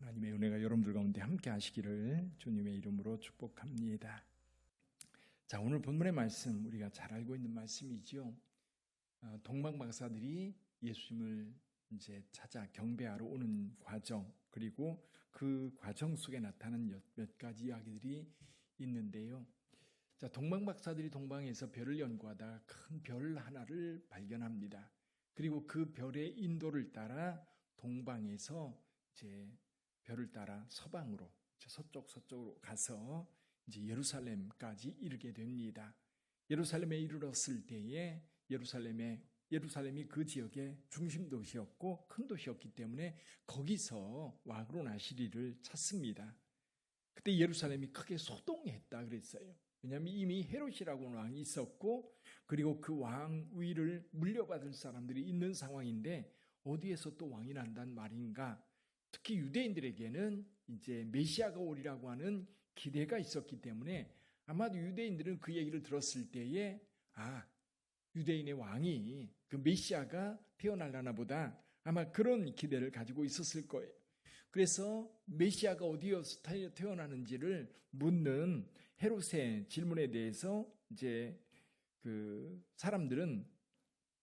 하나님의 은혜가 여러분들 가운데 함께 하시기를 주님의 이름으로 축복합니다. 자, 오늘 본문의 말씀 우리가 잘 알고 있는 말씀이죠. 동방박사들이 예수님을 이제 찾아 경배하러 오는 과정, 그리고 그 과정 속에 나타난 몇 가지 이야기들이 있는데요. 자, 동방박사들이 동방에서 별을 연구하다 큰 별 하나를 발견합니다. 그리고 그 별의 인도를 따라 동방에서 이제 별을 따라 서방으로, 서쪽으로 가서 이제 예루살렘까지 이르게 됩니다. 예루살렘에 이르렀을 때에 예루살렘이 그 지역의 중심 도시였고 큰 도시였기 때문에 거기서 왕으로 나시리를 찾습니다. 그때 예루살렘이 크게 소동했다 그랬어요. 왜냐하면 이미 헤롯이라고 하는 왕이 있었고, 그리고 그 왕위를 물려받을 사람들이 있는 상황인데 어디에서 또 왕이 난단 말인가? 특히 유대인들에게는 이제 메시아가 오리라고 하는 기대가 있었기 때문에 아마도 유대인들은 그 얘기를 들었을 때에 유대인의 왕이 그 메시아가 태어날라나 보다, 아마 그런 기대를 가지고 있었을 거예요. 그래서 메시아가 어디에서 태어나는지를 묻는 헤롯의 질문에 대해서 이제 그 사람들은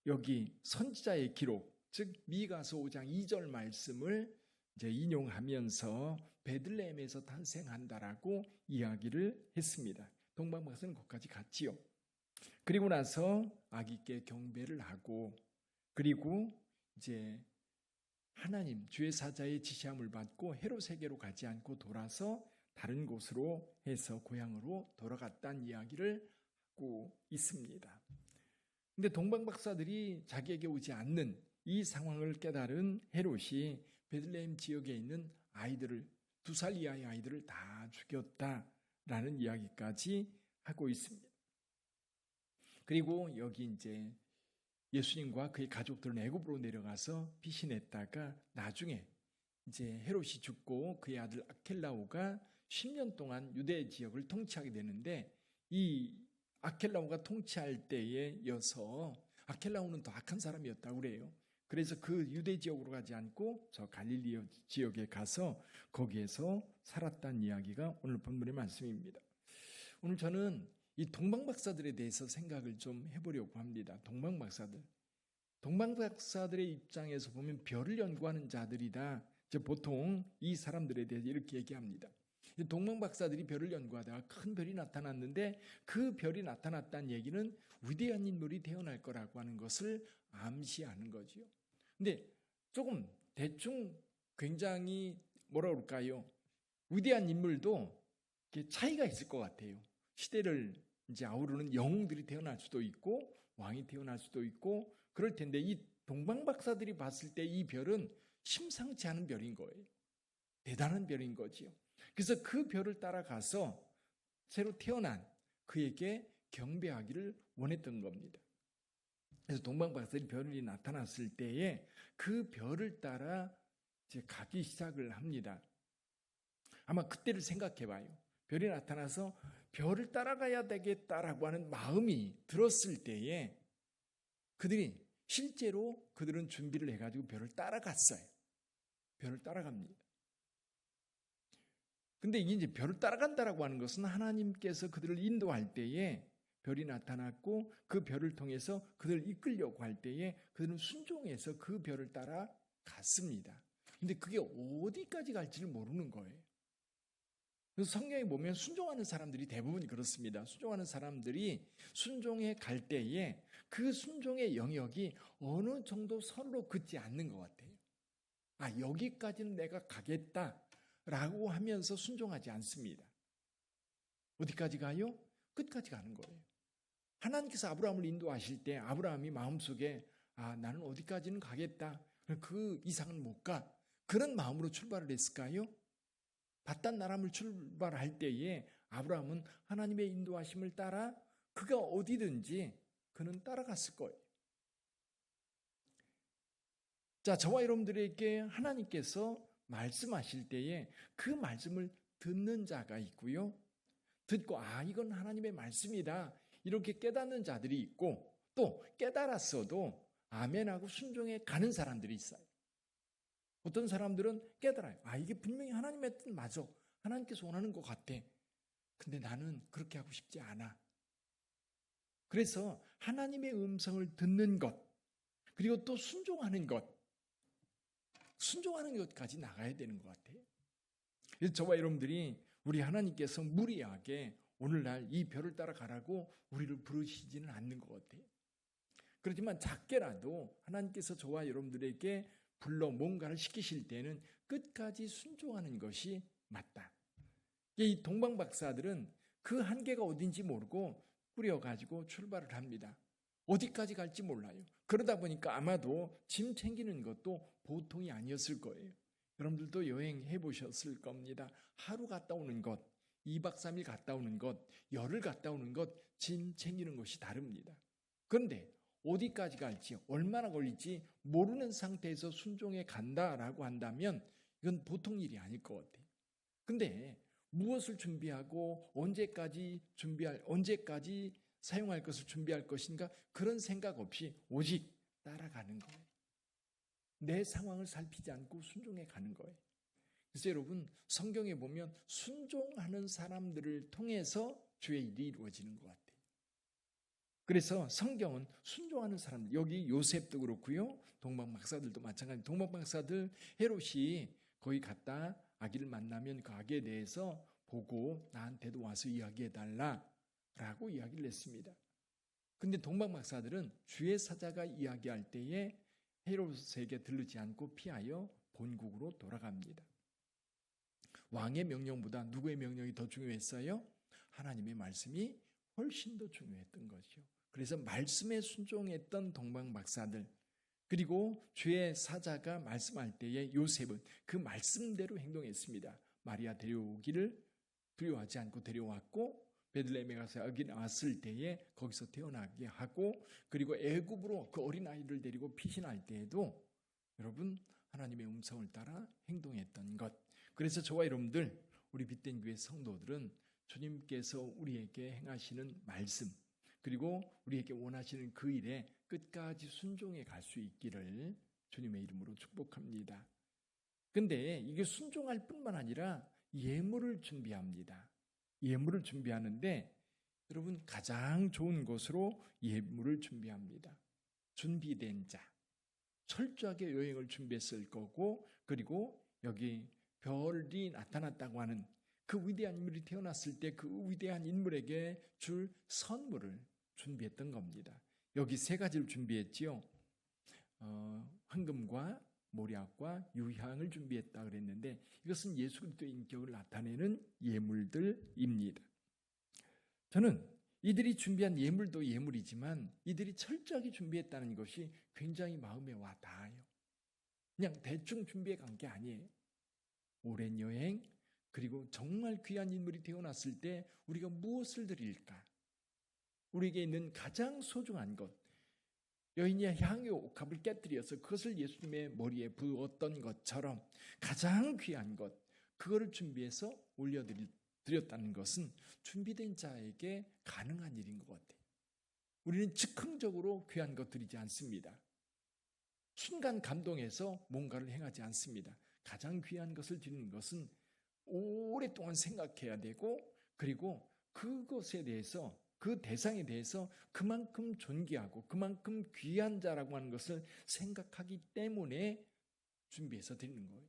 여기 선지자의 기록, 즉 미가서 5장 2절 말씀을 이제 인용하면서 베들레헴에서 탄생한다라고 이야기를 했습니다. 동방박사는 거기까지 갔지요. 그리고 나서 아기께 경배를 하고, 그리고 이제 하나님 주의 사자의 지시함을 받고 헤롯에게로 가지 않고 돌아서 다른 곳으로 해서 고향으로 돌아갔다는 이야기를 하고 있습니다. 근데 동방박사들이 자기에게 오지 않는 이 상황을 깨달은 헤롯이 베들레헴 지역에 있는 아이들을, 2살 이하의 아이들을 다 죽였다라는 이야기까지 하고 있습니다. 그리고 여기 이제 예수님과 그의 가족들은 애굽으로 내려가서 피신했다가 나중에 이제 헤롯이 죽고 그의 아들 아켈라오가 10년 동안 유대 지역을 통치하게 되는데, 이 아켈라오가 통치할 때에 이어서 아켈라오는 더 악한 사람이었다고 그래요. 그래서 그 유대 지역으로 가지 않고 저 갈릴리 지역에 가서 거기에서 살았다는 이야기가 오늘 본문의 말씀입니다. 오늘 저는 이 동방박사들에 대해서 생각을 좀 해보려고 합니다. 동방박사들의 입장에서 보면 별을 연구하는 자들이다. 보통 이 사람들에 대해서 이렇게 얘기합니다. 동방박사들이 별을 연구하다가 큰 별이 나타났는데 그 별이 나타났다는 얘기는 위대한 인물이 태어날 거라고 하는 것을 암시하는 거죠. 근데 조금 대충 굉장히 뭐라 그럴까요? 위대한 인물도 차이가 있을 것 같아요. 시대를 이제 아우르는 영웅들이 태어날 수도 있고 왕이 태어날 수도 있고 그럴 텐데, 이 동방박사들이 봤을 때 이 별은 심상치 않은 별인 거예요. 대단한 별인 거지요. 그래서 그 별을 따라가서 새로 태어난 그에게 경배하기를 원했던 겁니다. 그래서 동방박사들이 별이 나타났을 때에 그 별을 따라 이제 가기 시작을 합니다. 아마 그때를 생각해 봐요. 별이 나타나서 별을 따라가야 되겠다라고 하는 마음이 들었을 때에 그들은 준비를 해가지고 별을 따라갔어요. 별을 따라갑니다. 근데 이제 별을 따라간다라고 하는 것은 하나님께서 그들을 인도할 때에 별이 나타났고 그 별을 통해서 그들을 이끌려고 할 때에 그들은 순종해서 그 별을 따라 갔습니다. 근데 그게 어디까지 갈지를 모르는 거예요. 그래서 성경에 보면 순종하는 사람들이 대부분 그렇습니다. 순종하는 사람들이 순종해 갈 때에 그 순종의 영역이 어느 정도 선으로 긋지 않는 것 같아요. 여기까지는 내가 가겠다라고 하면서 순종하지 않습니다. 어디까지 가요? 끝까지 가는 거예요. 하나님께서 아브라함을 인도하실 때 아브라함이 마음속에 나는 어디까지는 가겠다, 그 이상은 못 가, 그런 마음으로 출발을 했을까요? 바단 아람을 출발할 때에 아브라함은 하나님의 인도하심을 따라 그가 어디든지 그는 따라갔을 거예요. 자, 저와 여러분들에게 하나님께서 말씀하실 때에 그 말씀을 듣는 자가 있고요, 듣고 이건 하나님의 말씀이다 이렇게 깨닫는 자들이 있고, 또 깨달았어도 아멘하고 순종해 가는 사람들이 있어요. 어떤 사람들은 깨달아요. 이게 분명히 하나님의 뜻 맞아. 하나님께서 원하는 것 같아. 근데 나는 그렇게 하고 싶지 않아. 그래서 하나님의 음성을 듣는 것, 그리고 또 순종하는 것까지 나가야 되는 것 같아요. 그래서 저와 여러분들이 우리 하나님께서 무리하게 오늘날 이 별을 따라가라고 우리를 부르시지는 않는 것 같아요. 그렇지만 작게라도 하나님께서 저와 여러분들에게 불러 뭔가를 시키실 때는 끝까지 순종하는 것이 맞다. 이 동방박사들은 그 한계가 어딘지 모르고 꾸려가지고 출발을 합니다. 어디까지 갈지 몰라요. 그러다 보니까 아마도 짐 챙기는 것도 보통이 아니었을 거예요. 여러분들도 여행해 보셨을 겁니다. 하루 갔다 오는 것, 2박 3일 갔다 오는 것, 열흘 갔다 오는 것, 짐 챙기는 것이 다릅니다. 그런데 어디까지 갈지, 얼마나 걸릴지 모르는 상태에서 순종해 간다라고 한다면 이건 보통 일이 아닐 것 같아요. 근데 무엇을 준비하고 언제까지 사용할 것을 준비할 것인가 그런 생각 없이 오직 따라가는 거예요. 내 상황을 살피지 않고 순종해 가는 거예요. 그래서 여러분 성경에 보면 순종하는 사람들을 통해서 주의 일이 이루어지는 것 같아요. 그래서 성경은 순종하는 사람들, 여기 요셉도 그렇고요. 동방박사들도 마찬가지. 동방박사들 헤롯이 거기 갔다 아기를 만나면 그 아기에 대해서 보고 나한테도 와서 이야기해달라라고 이야기를 했습니다. 근데 동방박사들은 주의 사자가 이야기할 때에 헤롯에게 들르지 않고 피하여 본국으로 돌아갑니다. 왕의 명령보다 누구의 명령이 더 중요했어요? 하나님의 말씀이 훨씬 더 중요했던 거죠. 그래서 말씀에 순종했던 동방박사들, 그리고 주의 사자가 말씀할 때에 요셉은 그 말씀대로 행동했습니다. 마리아 데려오기를 두려워하지 않고 데려왔고, 베들레헴에 가서 아기 낳았을 때에 거기서 태어나게 하고, 그리고 애굽으로 그 어린아이를 데리고 피신할 때에도 여러분 하나님의 음성을 따라 행동했던 것. 그래서 저와 여러분들, 우리 빛된 교회 성도들은 주님께서 우리에게 행하시는 말씀, 그리고 우리에게 원하시는 그 일에 끝까지 순종해 갈 수 있기를 주님의 이름으로 축복합니다. 근데 이게 순종할 뿐만 아니라 예물을 준비합니다. 예물을 준비하는데 여러분 가장 좋은 것으로 예물을 준비합니다. 준비된 자, 철저하게 여행을 준비했을 거고, 그리고 여기 별이 나타났다고 하는 그 위대한 인물이 태어났을 때 그 위대한 인물에게 줄 선물을 준비했던 겁니다. 여기 세 가지를 준비했지요. 황금과 모략과 유향을 준비했다 그랬는데 이것은 예수 그리스도의 인격을 나타내는 예물들입니다. 저는 이들이 준비한 예물도 예물이지만 이들이 철저하게 준비했다는 것이 굉장히 마음에 와 닿아요. 그냥 대충 준비해 간 게 아니에요. 오랜 여행, 그리고 정말 귀한 인물이 태어났을 때 우리가 무엇을 드릴까? 우리에게 있는 가장 소중한 것, 여인이 향유 옥합을 깨뜨려서 그것을 예수님의 머리에 부었던 것처럼 가장 귀한 것, 그거를 준비해서 올려드렸다는 것은 준비된 자에게 가능한 일인 것 같아요. 우리는 즉흥적으로 귀한 것 드리지 않습니다. 순간 감동해서 뭔가를 행하지 않습니다. 가장 귀한 것을 드리는 것은 오랫동안 생각해야 되고, 그리고 그것에 대해서, 그 대상에 대해서 그만큼 존귀하고 그만큼 귀한 자라고 하는 것을 생각하기 때문에 준비해서 드리는 거예요.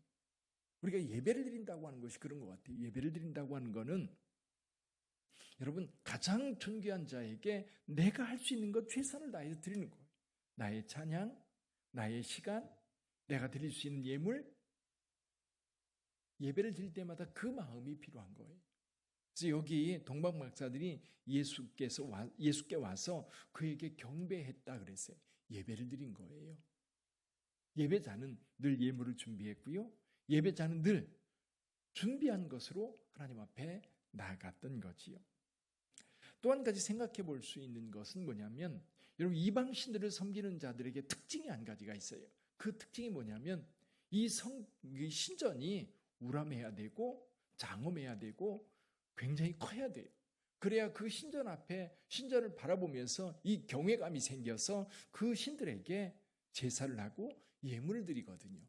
우리가 예배를 드린다고 하는 것이 그런 것 같아요. 예배를 드린다고 하는 것은 여러분 가장 존귀한 자에게 내가 할 수 있는 것 최선을 다해서 드리는 거예요. 나의 찬양, 나의 시간, 내가 드릴 수 있는 예물, 예배를 드릴 때마다 그 마음이 필요한 거예요. 그래서 여기 동방박사들이 예수께 와서 그에게 경배했다 그랬어요. 예배를 드린 거예요. 예배자는 늘 예물을 준비했고요. 예배자는 늘 준비한 것으로 하나님 앞에 나아갔던 거지요. 또 한 가지 생각해 볼 수 있는 것은 뭐냐면, 여러분 이방신들을 섬기는 자들에게 특징이 한 가지가 있어요. 그 특징이 뭐냐면 이 신전이 우람해야 되고 장엄해야 되고 굉장히 커야 돼요. 그래야 그 신전 앞에 신전을 바라보면서 이 경외감이 생겨서 그 신들에게 제사를 하고 예물을 드리거든요.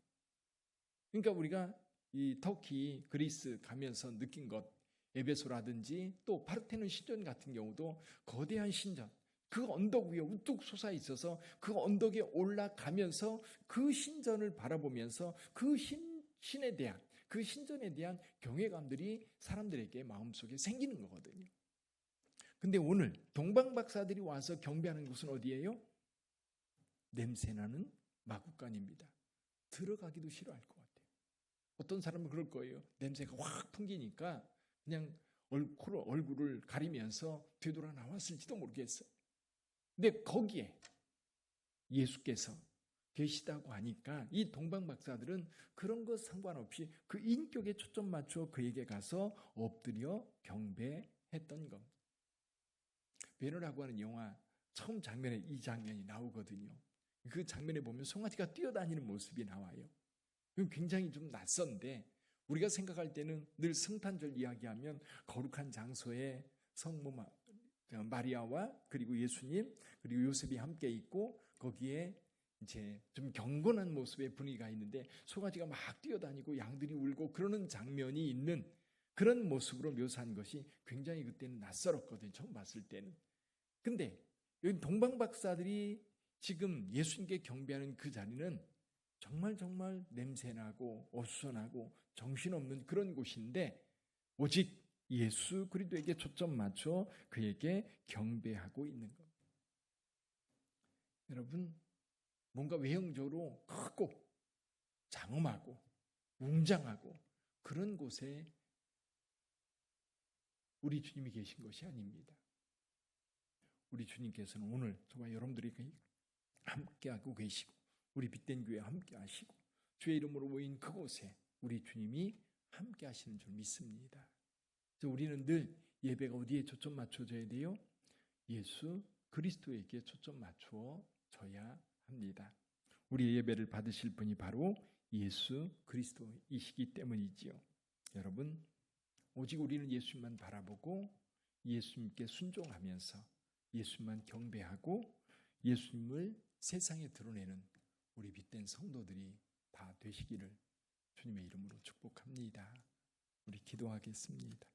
그러니까 우리가 이 터키, 그리스 가면서 느낀 것, 에베소라든지 또 파르테논 신전 같은 경우도 거대한 신전, 그 언덕 위에 우뚝 솟아 있어서 그 언덕에 올라가면서 그 신전을 바라보면서 그 신에 대한, 그 신전에 대한 경외감들이 사람들에게 마음속에 생기는 거거든요. 근데 오늘 동방박사들이 와서 경배하는 곳은 어디예요? 냄새나는 마구간입니다. 들어가기도 싫어할 것 같아요. 어떤 사람은 그럴 거예요. 냄새가 확 풍기니까 그냥 얼굴을 가리면서 되돌아 나왔을지도 모르겠어요. 근데 거기에 예수께서 계시다고 하니까 이 동방박사들은 그런 것 상관없이 그 인격에 초점 맞춰 그에게 가서 엎드려 경배했던 겁니다. 베너라고 하는 영화 처음 장면에 이 장면이 나오거든요. 그 장면에 보면 송아지가 뛰어다니는 모습이 나와요. 굉장히 좀 낯선데 우리가 생각할 때는 늘 성탄절 이야기하면 거룩한 장소에 성모 마리아와 그리고 예수님 그리고 요셉이 함께 있고 거기에 이제 좀 경건한 모습의 분위기가 있는데 송아지가 막 뛰어다니고 양들이 울고 그러는 장면이 있는 그런 모습으로 묘사한 것이 굉장히 그때는 낯설었거든요. 처음 봤을 때는. 근데 여기 동방박사들이 지금 예수님께 경배하는 그 자리는 정말 냄새나고 어수선하고 정신없는 그런 곳인데 오직 예수 그리스도에게 초점 맞춰 그에게 경배하고 있는 겁니다. 여러분, 뭔가 외형적으로 크고 장엄하고 웅장하고 그런 곳에 우리 주님이 계신 것이 아닙니다. 우리 주님께서는 오늘 저와 여러분들이 함께하고 계시고 우리 빛된 교회 함께 하시고 주의 이름으로 모인 그곳에 우리 주님이 함께 하시는 줄 믿습니다. 그래서 우리는 늘 예배가 어디에 초점 맞춰져야 돼요? 예수 그리스도에게 초점 맞추어져야 합니다. 우리 예배를 받으실 분이 바로 예수 그리스도이시기 때문이지요. 여러분, 오직 우리는 예수님만 바라보고 예수님께 순종하면서 예수님만 경배하고 예수님을 세상에 드러내는 우리 빛된 성도들이 다 되시기를 주님의 이름으로 축복합니다. 우리 기도하겠습니다.